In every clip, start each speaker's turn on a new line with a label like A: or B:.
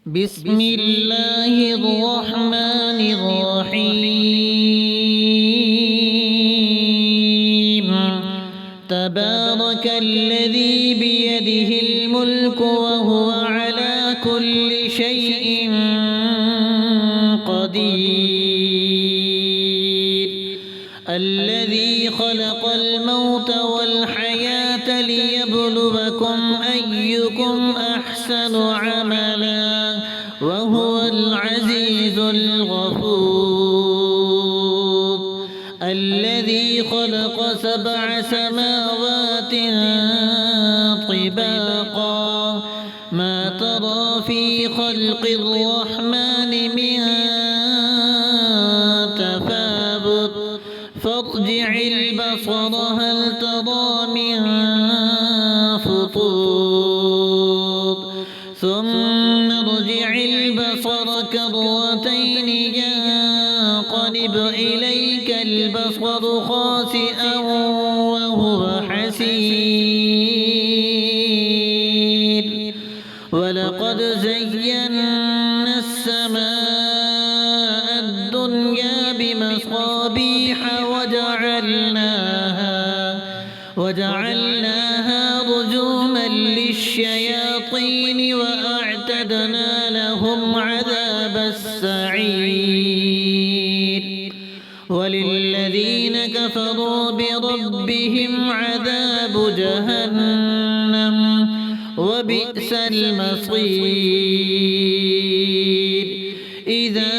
A: بسم الله الرحمن الرحيم. تبارك الذي بيده الملك وهو على كل شيء قدير. الذي خلق الموت والحياة ليبلوكم أيكم أحسن عملا وهو العزيز الغفور. الذي خلق 7 سماوات طباقا ما ترى في خلق الرحمن من تفاوت فارجع البصر هل ترى من فطور ثم ارجع البصر كرتين ينقلب إليك البصر خاسئا وهو حسير. ولقد زينا السماء الدنيا بمصابيح وجعلناها رجوما للشياطين وأعتدنا لهم عذاب السعير. وللذين كفروا بربهم عذاب جهنم وبئس المصير. إذا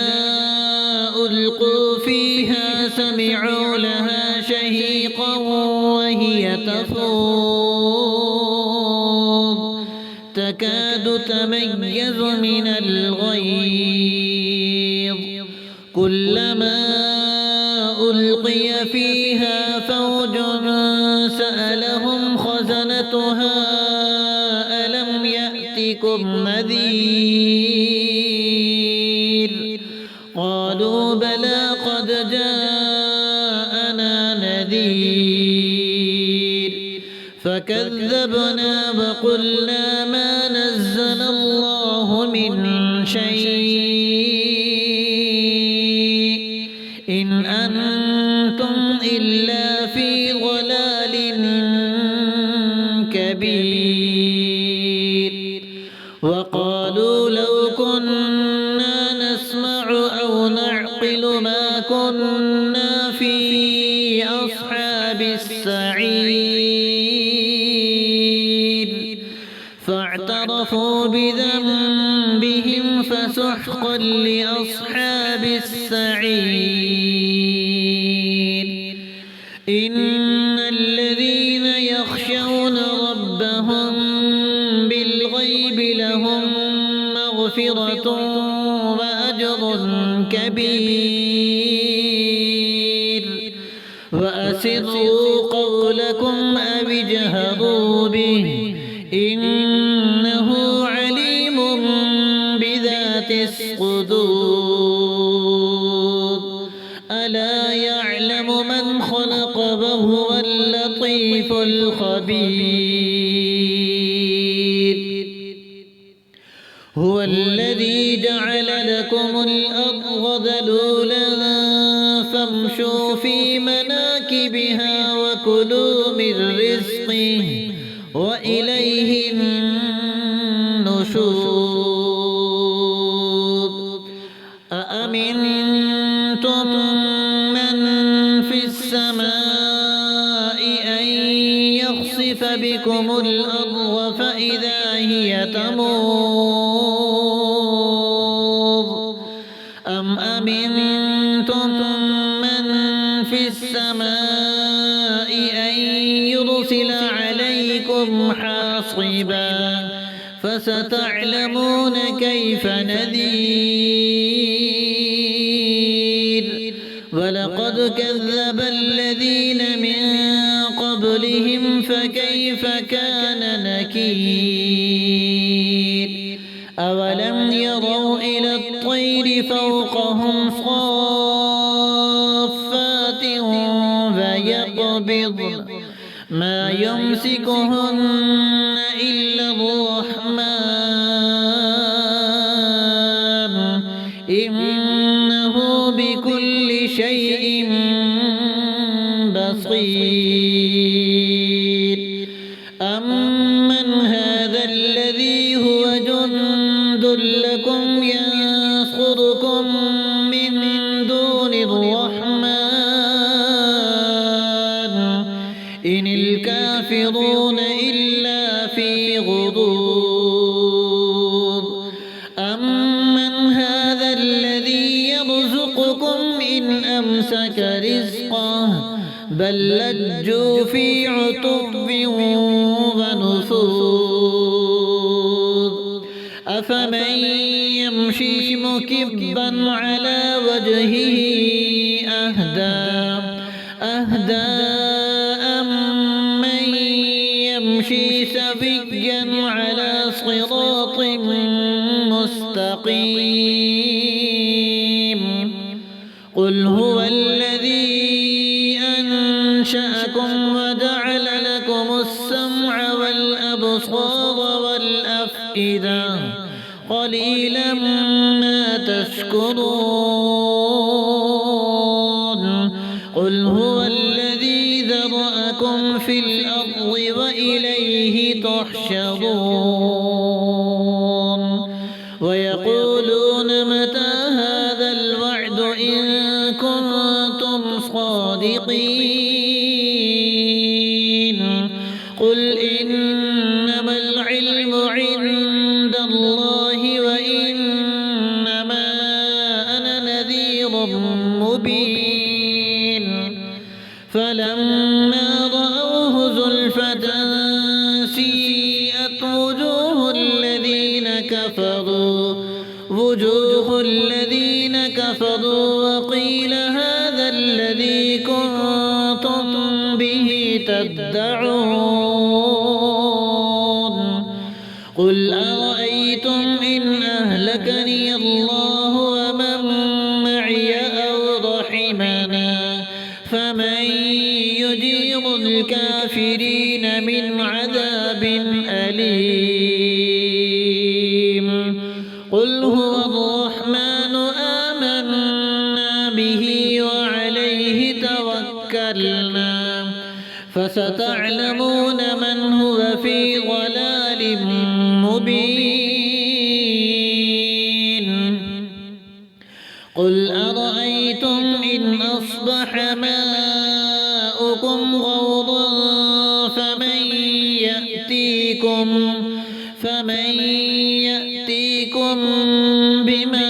A: ألقوا فيها سمعوا لها شهيقا وهي تفور تكاد تميز من الغيظ. كلما ألقي فيها فوج سألهم خزنتها ألم يأتكم نذير؟ قالوا بلى قد جاءنا نذير فكذبنا وقلنا ما نزل الله من شيء إن أنتم إلا في ضلال كبير. وقالوا لو كنا نسمع أو نعقل ما كنا في أصحاب السعير. فاعترفوا بذنبهم فسحقا لأصحاب السعير. إن الذين يخشون ربهم بالغيب لهم مغفرة وأجر كبير. وأسروا قولكم أو اجهروا به إنه عليم بذات الصدور. ألا يعلم من خلق وهو اللطيف الخبير. هو الذي جعل لكم الأرض ذلولا فامشوا في مناكبها وكلوا من رزقه وإليه النشور. أأمنتم من في السماء أن يخسف بكم الأرض فإذا هي تمور أم أمنتم من في السماء أن يرسل عليكم حاصبا فستعلمون كيف نذير. ولقد كذب الذين من قبلهم فكيف كان نكير. أولم يروا إلى الطير فوقهم صافات ويقبضن ما يمسكهن إلا الرحمن إنه بكل شيء بصير أمن هذا الذي هو جند لكم ينصركم من دون الرحمن إن الكافرون إلا في غرور أمن هذا الذي يرزقكم إن أمسك رزقه بل لجوا في عتب ونفور أفمن يمشي مكبا على وجهه أهدى أمن يمشي سويا على صراط مستقيم قل هو الذي أنشأكم وجعل لكم السمع والأبصار والأفئدة قليلا ما تشكرون قل هو الذي ذرأكم في الأرض وإليه تحشرون ويقولون متى هذا الوعد إن كنتم صادقين قل إنما العلم عند الله وإنما أنا نذير مبين فلما رأوه زلفة سيئت وجوه الذين كفروا وقيل هذا الذي كنتم به تدعون قل أرأيتم إن أهلكني الله ومن معي أو رحمنا فمن يجير الكافرين من عذاب أليم قل هو الرحمن آمنا به وعليه توكلنا فستعلمون من هو في ضلال مبين قل أرأيتم إن أصبح ماؤكم غورا فمن يأتيكم بماء